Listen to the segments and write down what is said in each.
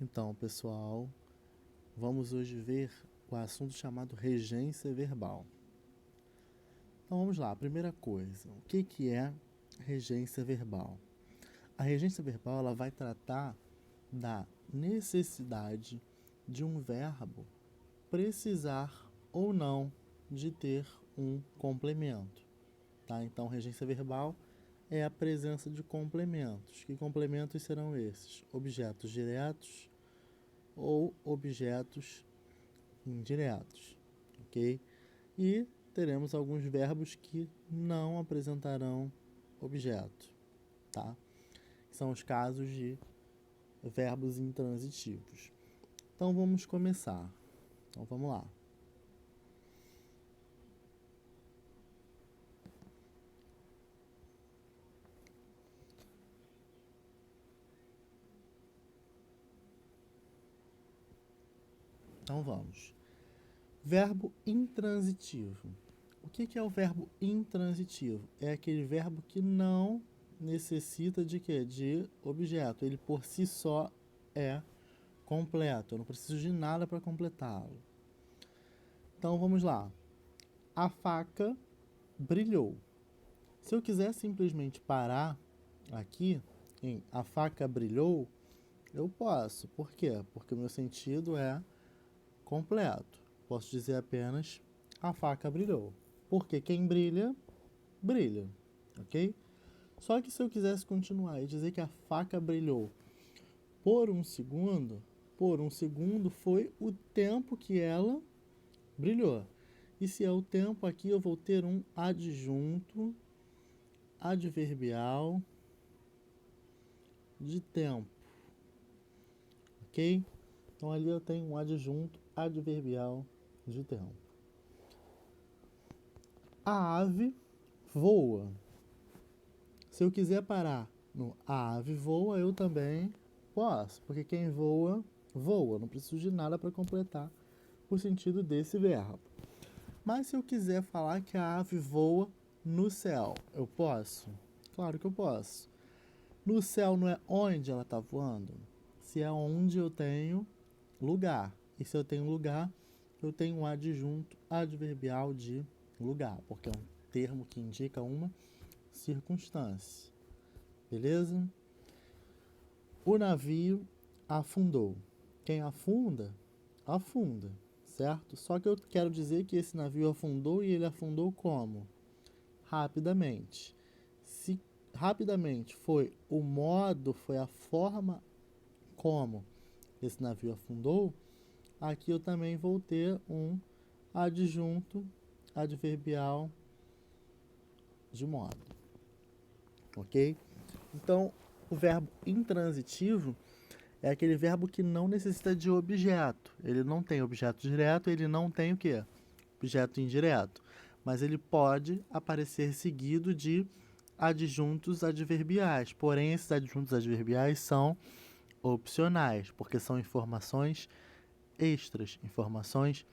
Então, pessoal, vamos hoje ver o assunto chamado regência verbal. Então, vamos lá. Primeira coisa, o que é regência verbal? A regência verbal ela vai tratar da necessidade de um verbo precisar ou não de ter um complemento. Tá? Então, regência verbal é a presença de complementos. Que complementos serão esses? Objetos diretos ou objetos indiretos, ok? E teremos alguns verbos que não apresentarão objeto, tá? São os casos de verbos intransitivos. Então vamos começar. Então vamos lá. Então vamos. Verbo intransitivo. O que é o verbo intransitivo? É aquele verbo que não necessita de quê? De objeto. Ele por si só é completo. Eu não preciso de nada para completá-lo. Então vamos lá. A faca brilhou. Se eu quiser simplesmente parar aqui em a faca brilhou, eu posso. Por quê? Porque o meu sentido é completo. Posso dizer apenas a faca brilhou. Porque quem brilha, brilha. Ok? Só que se eu quisesse continuar e dizer que a faca brilhou por um segundo foi o tempo que ela brilhou. E se é o tempo, aqui eu vou ter um adjunto adverbial de tempo. Ok? Então ali eu tenho um adjunto adverbial de tempo. A ave voa. Se eu quiser parar no a ave voa, eu também posso, porque quem voa, voa. Não preciso de nada para completar o sentido desse verbo. Mas se eu quiser falar que a ave voa no céu, eu posso? Claro que eu posso. No céu não é onde ela está voando? Se é onde eu tenho lugar. E se eu tenho lugar, eu tenho um adjunto adverbial de lugar, porque é um termo que indica uma circunstância. Beleza? O navio afundou. Quem afunda, afunda, certo? Só que eu quero dizer que esse navio afundou e ele afundou como? Rapidamente. Se rapidamente foi o modo, foi a forma como esse navio afundou, aqui eu também vou ter um adjunto adverbial de modo. Ok? Então, o verbo intransitivo é aquele verbo que não necessita de objeto. Ele não tem objeto direto, ele não tem o quê? Objeto indireto. Mas ele pode aparecer seguido de adjuntos adverbiais. Porém, esses adjuntos adverbiais são opcionais, porque são informações extras, informações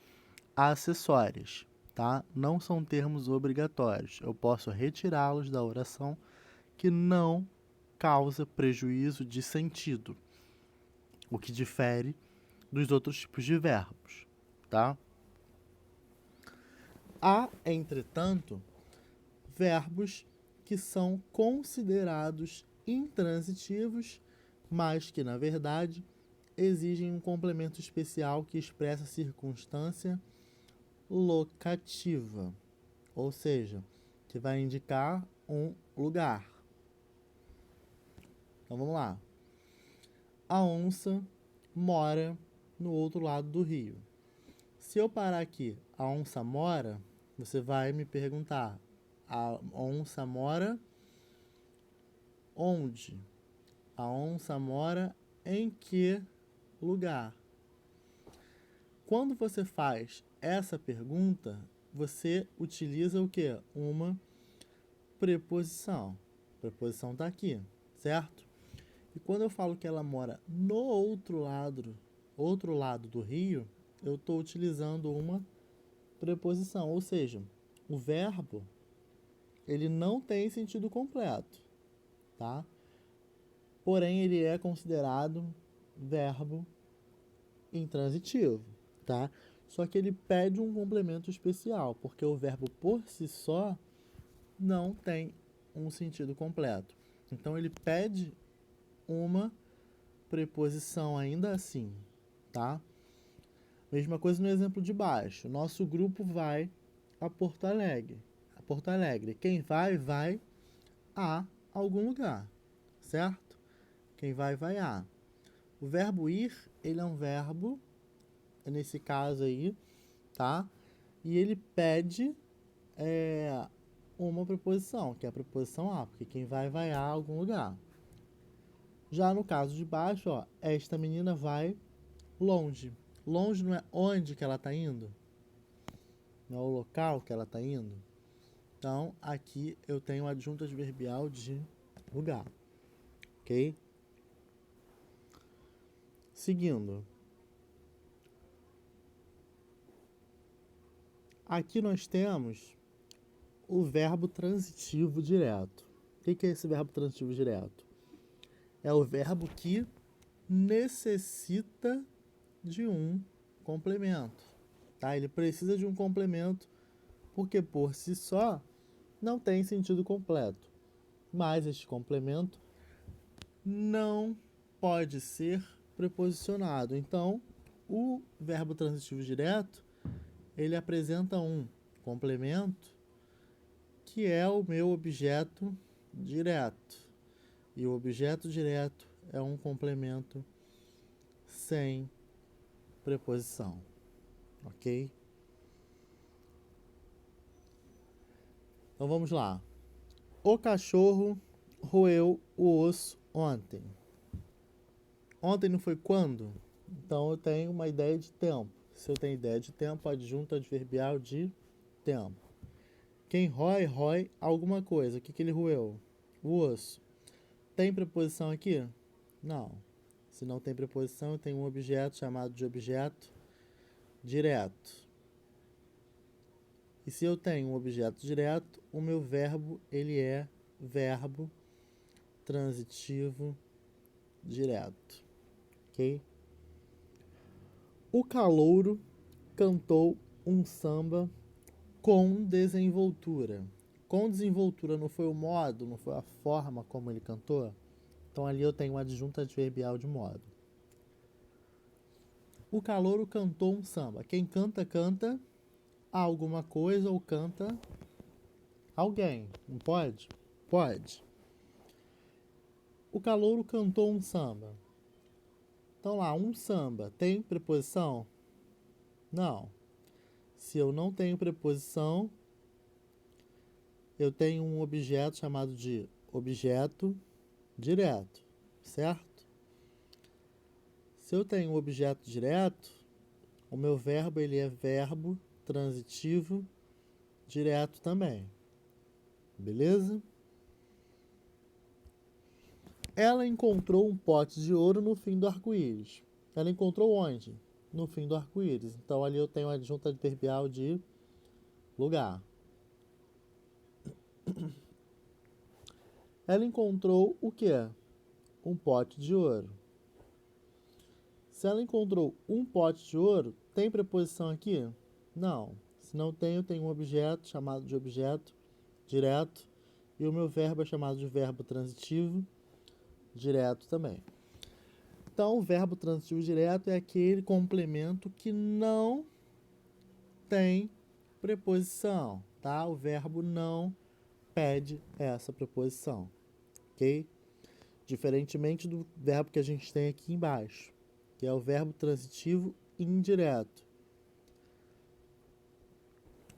acessórias, tá? Não são termos obrigatórios. Eu posso retirá-los da oração que não causa prejuízo de sentido, o que difere dos outros tipos de verbos, tá? Há, entretanto, verbos que são considerados intransitivos, mas que, na verdade, exigem um complemento especial que expressa a circunstância locativa, ou seja, que vai indicar um lugar. Então vamos lá. A onça mora no outro lado do rio. Se eu parar aqui, a onça mora, você vai me perguntar, a onça mora onde? A onça mora em que lugar? Quando você faz essa pergunta, você utiliza o que? Uma preposição. A preposição está aqui, certo? E quando eu falo que ela mora no outro lado do rio, eu estou utilizando uma preposição, ou seja, o verbo ele não tem sentido completo, tá? Porém, ele é considerado verbo intransitivo, tá? Só que ele pede um complemento especial, porque o verbo por si só não tem um sentido completo. Então ele pede uma preposição ainda assim, tá? Mesma coisa no exemplo de baixo. Nosso grupo vai a Porto Alegre. A Porto Alegre. Quem vai, vai a algum lugar, certo? Quem vai, vai a. O verbo ir, ele é um verbo, nesse caso aí, tá? E ele pede uma preposição, que é a preposição a, porque quem vai, vai a algum lugar. Já no caso de baixo, ó, esta menina vai longe. Longe não é onde que ela está indo, não é o local que ela está indo. Então, aqui eu tenho o adjunto adverbial de lugar, ok? Seguindo. Aqui nós temos o verbo transitivo direto. O que é esse verbo transitivo direto? É o verbo que necessita de um complemento, tá? Ele precisa de um complemento porque por si só não tem sentido completo, mas este complemento não pode ser preposicionado. Então, o verbo transitivo direto, ele apresenta um complemento que é o meu objeto direto. E o objeto direto é um complemento sem preposição, ok? Então vamos lá. O cachorro roeu o osso ontem. Ontem não foi quando? Então eu tenho uma ideia de tempo. Se eu tenho ideia de tempo, adjunto adverbial de tempo. Quem rói, rói alguma coisa. O que ele roeu? O osso. Tem preposição aqui? Não. Se não tem preposição, eu tenho um objeto chamado de objeto direto. E se eu tenho um objeto direto, o meu verbo, ele é verbo transitivo direto. Ok? O calouro cantou um samba com desenvoltura. Com desenvoltura não foi o modo, não foi a forma como ele cantou? Então ali eu tenho um adjunto adverbial de modo. O calouro cantou um samba. Quem canta, canta alguma coisa ou canta alguém. Não pode? Pode. O calouro cantou um samba. Então lá, um samba tem preposição? Não. Se eu não tenho preposição, eu tenho um objeto chamado de objeto direto, certo? Se eu tenho um objeto direto, o meu verbo ele é verbo transitivo direto também. Beleza? Ela encontrou um pote de ouro no fim do arco-íris. Ela encontrou onde? No fim do arco-íris. Então ali eu tenho a adjunto adverbial de lugar. Ela encontrou o quê? Um pote de ouro. Se ela encontrou um pote de ouro, tem preposição aqui? Não. Se não tem, eu tenho um objeto chamado de objeto direto e o meu verbo é chamado de verbo transitivo direto também. Então, o verbo transitivo direto é aquele complemento que não tem preposição, tá? O verbo não pede essa preposição, ok? Diferentemente do verbo que a gente tem aqui embaixo, que é o verbo transitivo indireto.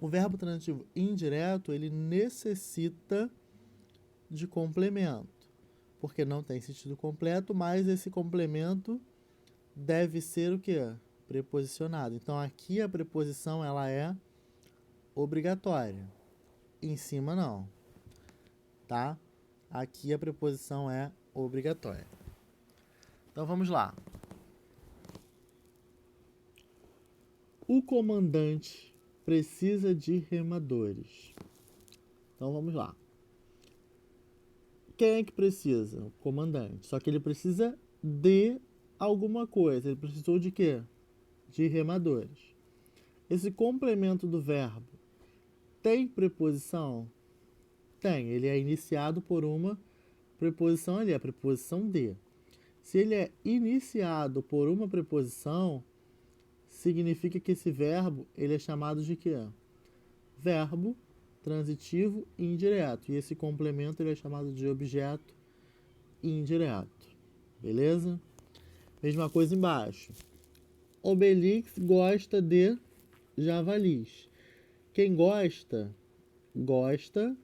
O verbo transitivo indireto, ele necessita de complemento, porque não tem sentido completo, mas esse complemento deve ser o quê? Preposicionado. Então, aqui a preposição ela é obrigatória. Em cima, não. Tá? Aqui a preposição é obrigatória. Então, vamos lá. O comandante precisa de remadores. Então, vamos lá. Quem é que precisa? O comandante. Só que ele precisa de alguma coisa. Ele precisou de quê? de remadores. Esse complemento do verbo tem preposição? Tem. Ele é iniciado por uma preposição ali, a preposição de. Se ele é iniciado por uma preposição, significa que esse verbo ele é chamado de quê? Verbo transitivo indireto. E esse complemento ele é chamado de objeto indireto. Beleza? Mesma coisa embaixo. Obelix gosta de javalis. Quem gosta, gosta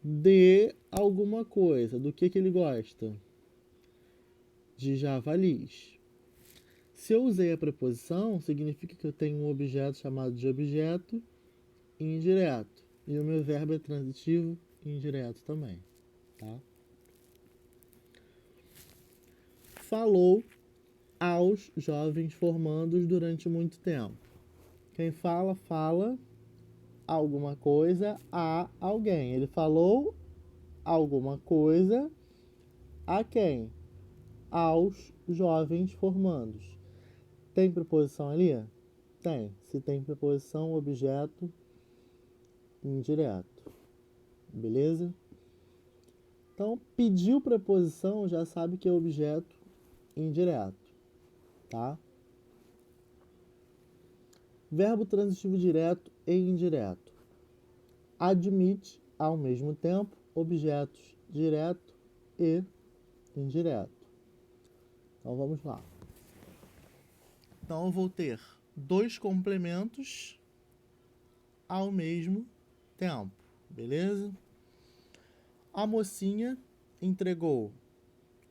de alguma coisa. Do que ele gosta? De javalis. Se eu usei a preposição, significa que eu tenho um objeto chamado de objeto indireto. E o meu verbo é transitivo indireto também. Tá? Falou aos jovens formandos durante muito tempo. Quem fala, fala alguma coisa a alguém. Ele falou alguma coisa a quem? Aos jovens formandos. Tem preposição ali? Tem. Se tem preposição, objeto indireto. Beleza? Então, pediu preposição, já sabe que é objeto indireto. Tá? Verbo transitivo direto e indireto. Admite, ao mesmo tempo, objetos direto e indireto. Então, vamos lá. Então, eu vou ter dois complementos ao mesmo tempo. Beleza? A mocinha entregou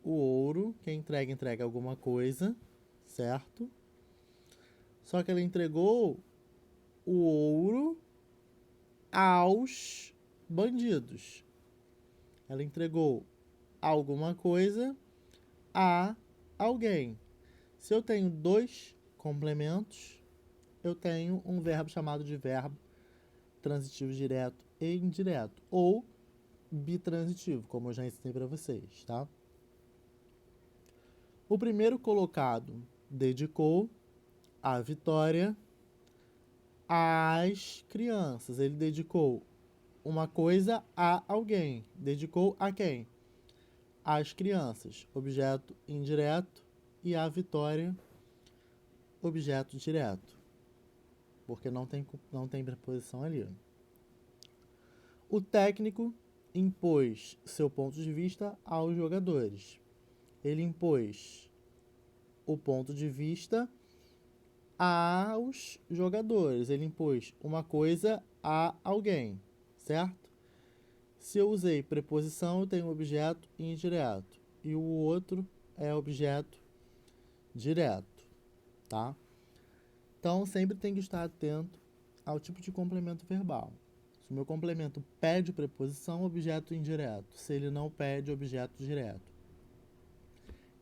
o ouro. Quem entrega, entrega alguma coisa. Certo? Só que ela entregou o ouro aos bandidos. Ela entregou alguma coisa a alguém. Se eu tenho dois complementos, eu tenho um verbo chamado de verbo transitivo direto e indireto, ou bitransitivo, como eu já ensinei para vocês, tá? O primeiro colocado dedicou a vitória às crianças. Ele dedicou uma coisa a alguém. Dedicou a quem? Às crianças. Objeto indireto. E a vitória, objeto direto. Porque não tem preposição ali. O técnico impôs seu ponto de vista aos jogadores. Ele impôs o ponto de vista aos jogadores. Ele impôs uma coisa a alguém, certo? Se eu usei preposição, eu tenho objeto indireto. E o outro é objeto direto, tá? Então, sempre tem que estar atento ao tipo de complemento verbal. Se o meu complemento pede preposição, objeto indireto. Se ele não pede, objeto direto.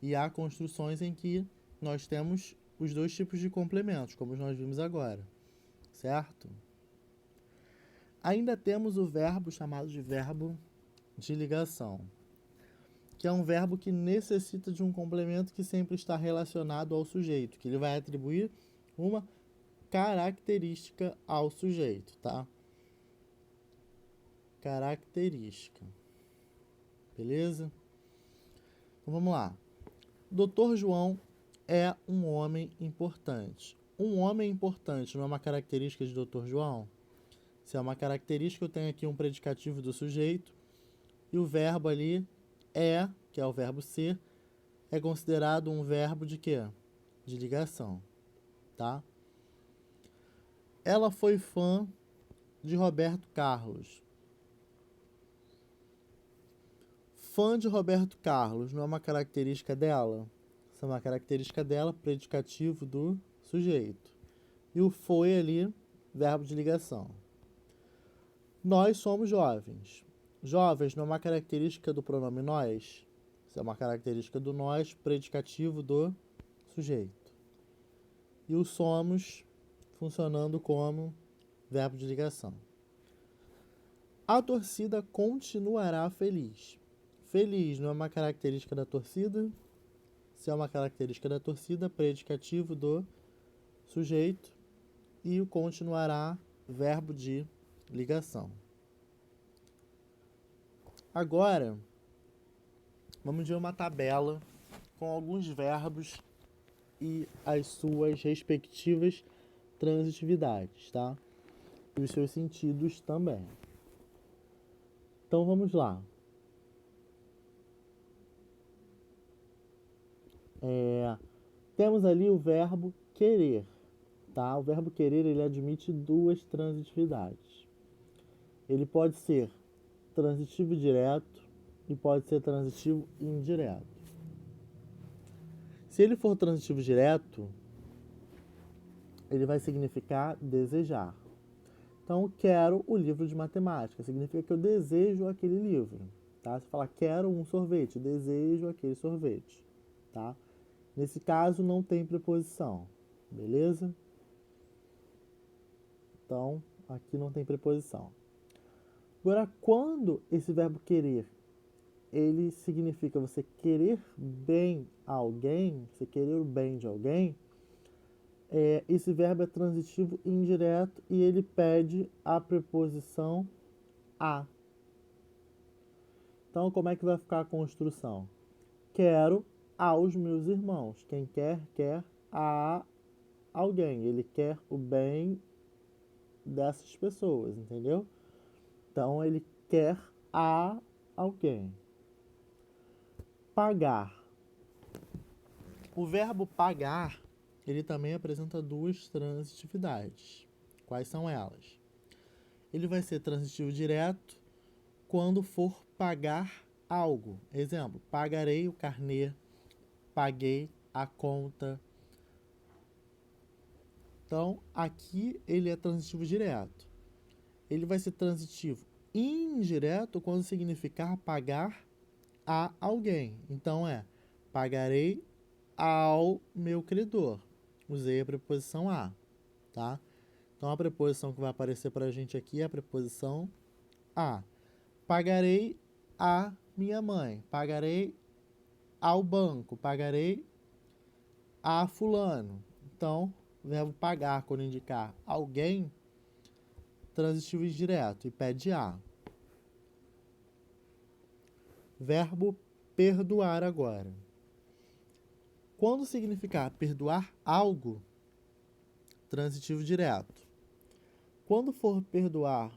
E há construções em que nós temos os dois tipos de complementos, como nós vimos agora, certo? Ainda temos o verbo chamado de verbo de ligação, que é um verbo que necessita de um complemento que sempre está relacionado ao sujeito, que ele vai atribuir uma característica ao sujeito, tá? Característica. Beleza? Então vamos lá. Dr. João é um homem importante. Um homem importante não é uma característica de Dr. João? Se é uma característica, eu tenho aqui um predicativo do sujeito e o verbo ali é, que é o verbo ser, é considerado um verbo de quê? De ligação, tá? Ela foi fã de Roberto Carlos. Fã de Roberto Carlos não é uma característica dela? Essa é uma característica dela, predicativo do sujeito. E o foi ali, verbo de ligação. Nós somos jovens. Jovens não é uma característica do pronome nós? Isso é uma característica do nós, predicativo do sujeito. E o somos funcionando como verbo de ligação. A torcida continuará feliz. Feliz não é uma característica da torcida? Se é uma característica da torcida, predicativo do sujeito, e o continuará, verbo de ligação. Agora, vamos ver uma tabela com alguns verbos e as suas respectivas transitividades, tá? E os seus sentidos também. Então, vamos lá. Temos ali o verbo querer, tá? O verbo querer, ele admite duas transitividades. Ele pode ser transitivo direto e pode ser transitivo indireto. Se ele for transitivo direto, ele vai significar desejar. Então, quero o livro de matemática, significa que eu desejo aquele livro, tá? Se falar quero um sorvete, desejo aquele sorvete, tá? Nesse caso, não tem preposição, beleza? Então, aqui não tem preposição. Agora, quando esse verbo querer, ele significa você querer bem a alguém, você querer o bem de alguém, esse verbo é transitivo indireto e ele pede a preposição a. Então, como é que vai ficar a construção? Quero aos meus irmãos. Quem quer, quer a alguém. Ele quer o bem dessas pessoas, entendeu? Então, ele quer a alguém. Pagar. O verbo pagar, ele também apresenta duas transitividades. Quais são elas? Ele vai ser transitivo direto quando for pagar algo. Exemplo, pagarei o carnê, paguei a conta. Então, aqui ele é transitivo direto. Ele vai ser transitivo indireto quando significar pagar a alguém. Então, pagarei ao meu credor. Usei a preposição a, tá? Então, a preposição que vai aparecer para a gente aqui é a preposição a. Pagarei a minha mãe. Pagarei ao banco. Pagarei a fulano. Então, o verbo pagar, quando indicar alguém, transitivo indireto e pede a. Verbo perdoar agora. Quando significar perdoar algo, transitivo direto. Quando for perdoar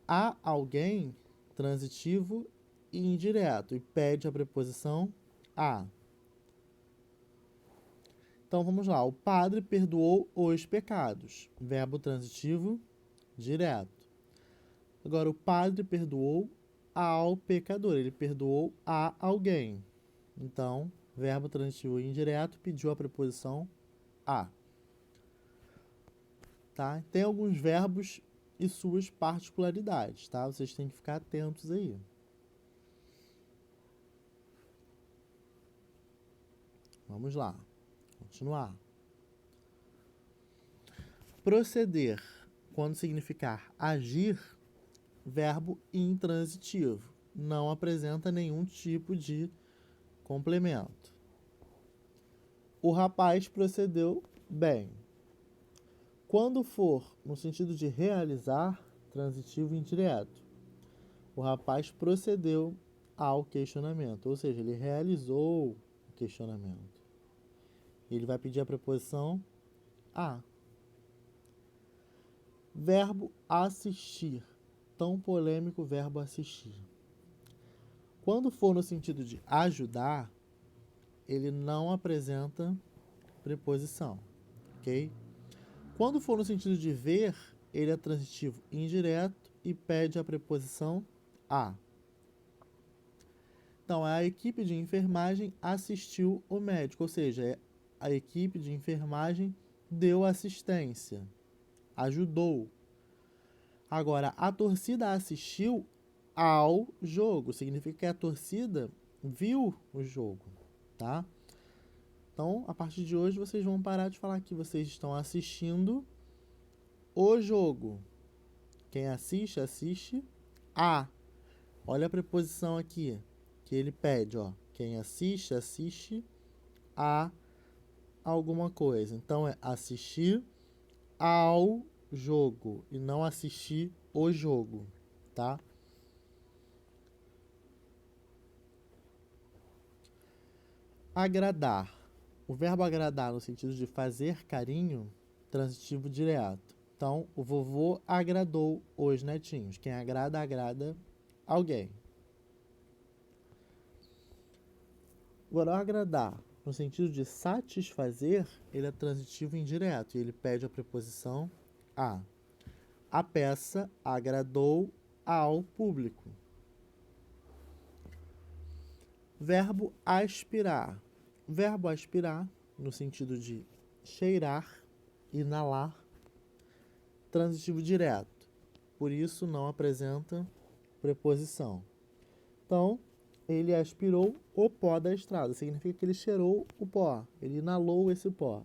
a alguém, transitivo e indireto e pede a preposição a. Então vamos lá. O padre perdoou os pecados. Verbo transitivo direto. Agora, o padre perdoou ao pecador. Ele perdoou a alguém. Então, verbo transitivo indireto pediu a preposição a. Tá? Tem alguns verbos e suas particularidades, tá? Vocês têm que ficar atentos aí. Vamos lá. Continuar. Proceder, quando significar agir, verbo intransitivo. Não apresenta nenhum tipo de complemento. O rapaz procedeu bem. Quando for no sentido de realizar, transitivo indireto. O rapaz procedeu ao questionamento, ou seja, ele realizou o questionamento. Ele vai pedir a preposição a. Verbo assistir. Tão polêmico o verbo assistir. Quando for no sentido de ajudar, ele não apresenta preposição, ok? Quando for no sentido de ver, ele é transitivo indireto e pede a preposição a. Então, a equipe de enfermagem assistiu o médico, ou seja, a equipe de enfermagem deu assistência, ajudou. Agora, a torcida assistiu ao jogo, significa que a torcida viu o jogo, tá? Então, a partir de hoje, vocês vão parar de falar que vocês estão assistindo o jogo. Quem assiste, assiste a. Olha a preposição aqui, que ele pede, ó. Quem assiste, assiste alguma coisa. Então, é assistir ao jogo e não assistir o jogo, tá? Agradar. O verbo agradar no sentido de fazer carinho, transitivo direto. Então, o vovô agradou os netinhos. Quem agrada, agrada alguém. Agora, agradar no sentido de satisfazer, ele é transitivo indireto e ele pede a preposição a. A peça agradou ao público. Verbo aspirar. Verbo aspirar, no sentido de cheirar, inalar, transitivo direto. Por isso, não apresenta preposição. Então, ele aspirou o pó da estrada. Significa que ele cheirou o pó. Ele inalou esse pó.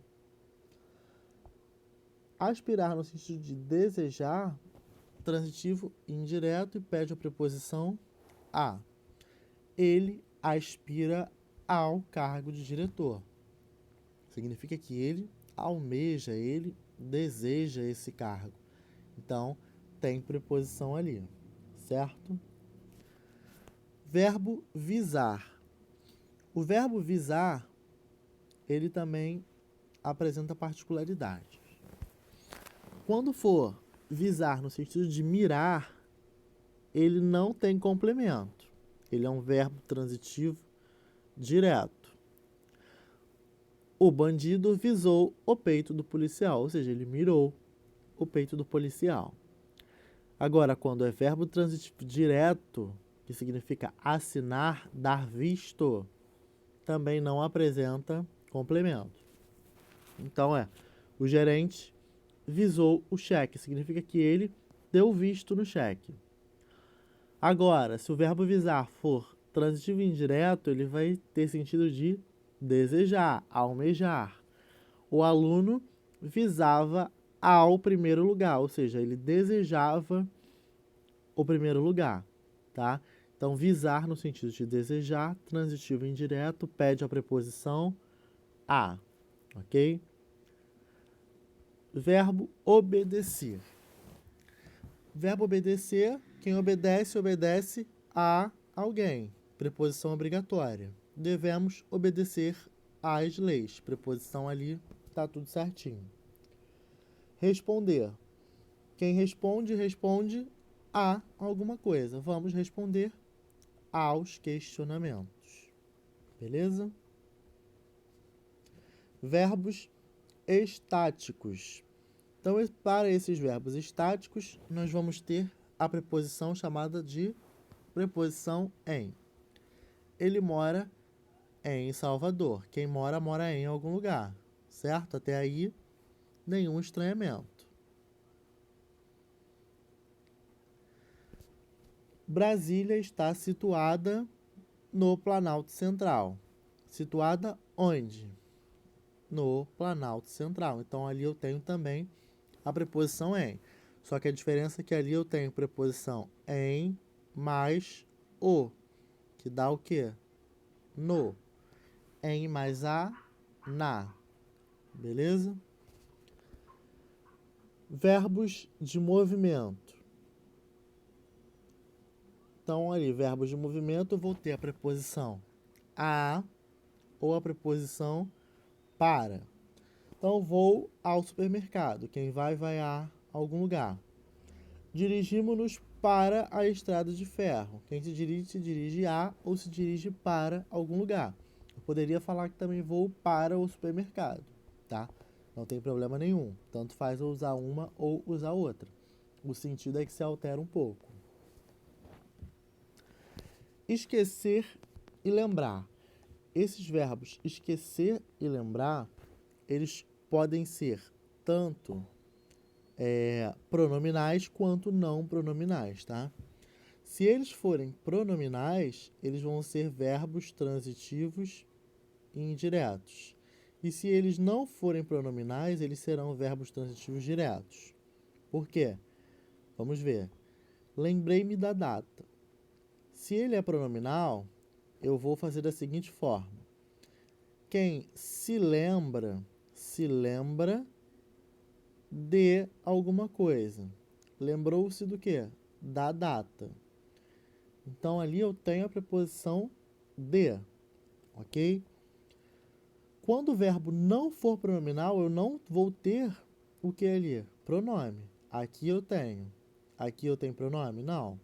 Aspirar no sentido de desejar, transitivo indireto e pede a preposição a. Ele aspira ao cargo de diretor. Significa que ele almeja, ele deseja esse cargo. Então, tem preposição ali, certo? Verbo visar. O verbo visar, ele também apresenta particularidades. Quando for visar no sentido de mirar, ele não tem complemento. Ele é um verbo transitivo direto. O bandido visou o peito do policial, ou seja, ele mirou o peito do policial. Agora, quando é verbo transitivo direto, que significa assinar, dar visto, também não apresenta complemento. Então, o gerente visou o cheque, significa que ele deu visto no cheque. Agora, se o verbo visar for transitivo indireto, ele vai ter sentido de desejar, almejar. O aluno visava ao primeiro lugar, ou seja, ele desejava o primeiro lugar, tá? Então, visar no sentido de desejar, transitivo indireto, pede a preposição a, ok? Verbo obedecer. Verbo obedecer, quem obedece, obedece a alguém. Preposição obrigatória. Devemos obedecer às leis. Preposição ali, tá tudo certinho. Responder. Quem responde, responde a alguma coisa. Vamos responder aos questionamentos. Beleza? Verbos estáticos. Então, para esses verbos estáticos, nós vamos ter a preposição chamada de preposição em. Ele mora em Salvador. Quem mora, mora em algum lugar. Certo? Até aí, nenhum estranhamento. Brasília está situada no Planalto Central. Situada onde? No Planalto Central. Então, ali eu tenho também a preposição em. Só que a diferença é que ali eu tenho preposição em mais o, que dá o quê? No. Em mais a, na. Beleza? Verbos de movimento. Então, ali, verbos de movimento, eu vou ter a preposição a ou a preposição para. Então, vou ao supermercado. Quem vai, vai a algum lugar. Dirigimos-nos para a estrada de ferro. Quem se dirige a ou se dirige para algum lugar. Eu poderia falar que também vou para o supermercado, tá? Não tem problema nenhum. Tanto faz eu usar uma ou usar outra. O sentido é que se altera um pouco. Esquecer e lembrar. Esses verbos esquecer e lembrar, eles podem ser tanto pronominais quanto não pronominais, tá? Se eles forem pronominais, eles vão ser verbos transitivos e indiretos. E se eles não forem pronominais, eles serão verbos transitivos diretos. Por quê? Vamos ver. Lembrei-me da data. Se ele é pronominal, eu vou fazer da seguinte forma. Quem se lembra se lembra de alguma coisa. Lembrou-se do quê? Da data. Então, ali eu tenho a preposição de, ok? Quando o verbo não for pronominal, eu não vou ter o que ali? Pronome. Aqui eu tenho. Aqui eu tenho pronome? Não.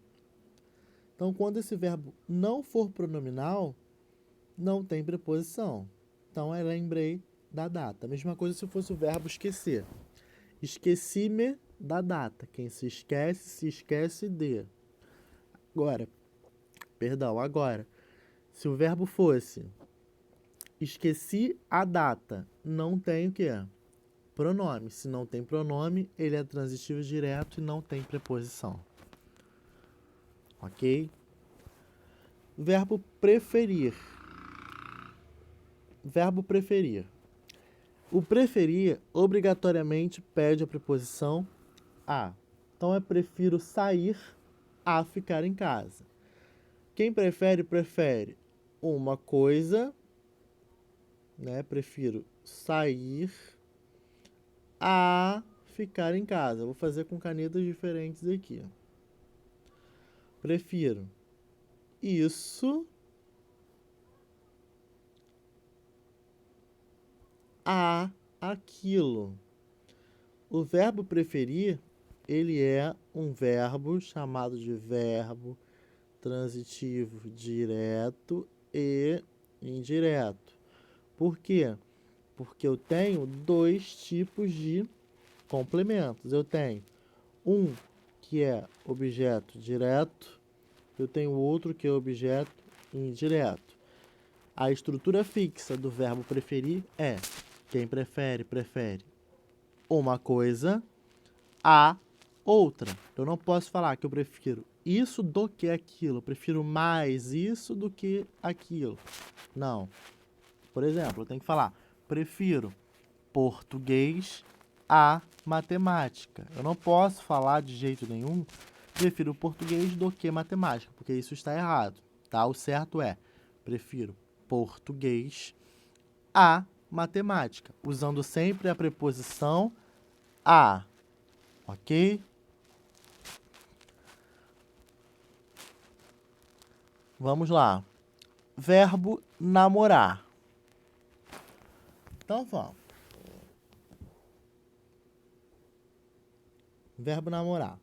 Então, quando esse verbo não for pronominal, não tem preposição. Então, eu lembrei da data. A mesma coisa se fosse o verbo esquecer. Esqueci-me da data. Quem se esquece de. Agora, se o verbo fosse esqueci a data, não tem o quê? Pronome. Se não tem pronome, ele é transitivo direto e não tem preposição. Ok? Verbo preferir. Verbo preferir. O preferir obrigatoriamente pede a preposição a. Então, eu prefiro sair a ficar em casa. Quem prefere, prefere uma coisa, né? Prefiro sair a ficar em casa. Vou fazer com canetas diferentes aqui. Prefiro isso a aquilo. O verbo preferir, ele é um verbo chamado de verbo transitivo direto e indireto. Por quê? Porque eu tenho dois tipos de complementos. Eu tenho um que é objeto direto, eu tenho outro que é objeto indireto. A estrutura fixa do verbo preferir é quem prefere, prefere uma coisa a outra. Eu não posso falar que eu prefiro isso do que aquilo. Eu prefiro mais isso do que aquilo. Não. Por exemplo, eu tenho que falar, prefiro português a matemática. Eu não posso falar de jeito nenhum, prefiro português do que matemática, porque isso está errado, tá? O certo é, prefiro português a matemática, usando sempre a preposição a, ok? Vamos lá. Verbo namorar. Então, vamos. Verbo namorar.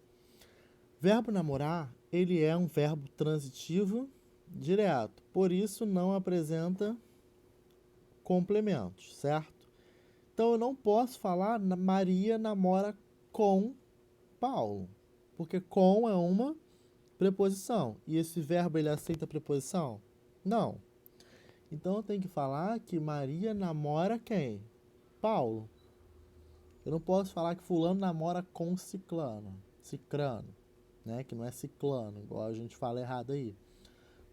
Verbo namorar, ele é um verbo transitivo direto. Por isso, não apresenta complementos, certo? Então, eu não posso falar Maria namora com Paulo. Porque com é uma preposição. E esse verbo, ele aceita preposição? Não. Então, eu tenho que falar que Maria namora quem? Paulo. Eu não posso falar que fulano namora com ciclano, né? Que não é ciclano, igual a gente fala errado aí.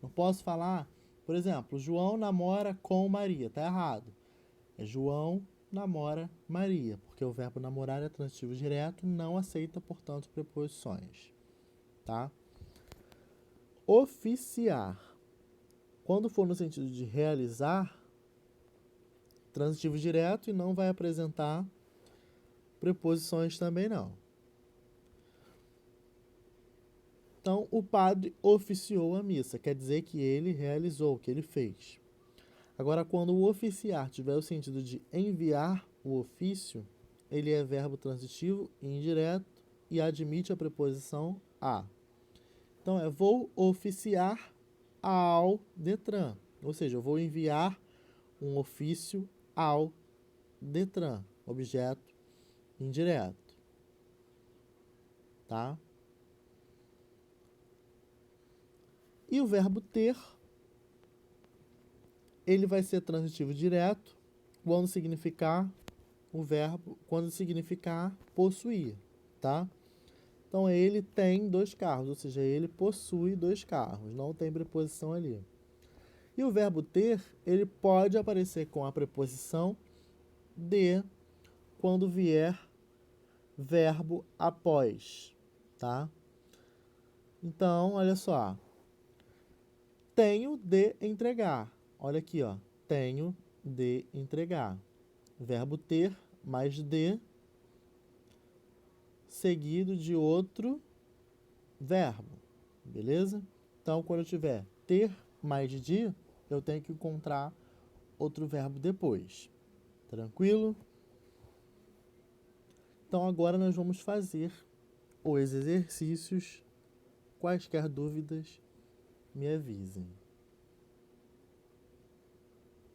Não posso falar, por exemplo, João namora com Maria, tá errado. É João namora Maria, porque o verbo namorar é transitivo direto, não aceita, portanto, preposições, tá? Oficiar. Quando for no sentido de realizar, transitivo direto e não vai apresentar preposições também não. Então, o padre oficiou a missa, quer dizer que ele realizou, que ele fez. Agora, quando o oficiar tiver o sentido de enviar o ofício, ele é verbo transitivo e indireto e admite a preposição a. Então, vou oficiar ao Detran, ou seja, eu vou enviar um ofício ao Detran, objeto indireto, tá? E o verbo ter, ele vai ser transitivo direto quando significar possuir, tá? Então, ele tem 2 carros, ou seja, ele possui 2 carros, não tem preposição ali. E o verbo ter, ele pode aparecer com a preposição de quando vier verbo após, tá? Então, olha só. Tenho de entregar. Olha aqui, ó. Tenho de entregar. Verbo ter mais de, seguido de outro verbo, beleza? Então, quando eu tiver ter mais de, eu tenho que encontrar outro verbo depois. Tranquilo? Então, agora nós vamos fazer os exercícios. Quaisquer dúvidas, me avisem.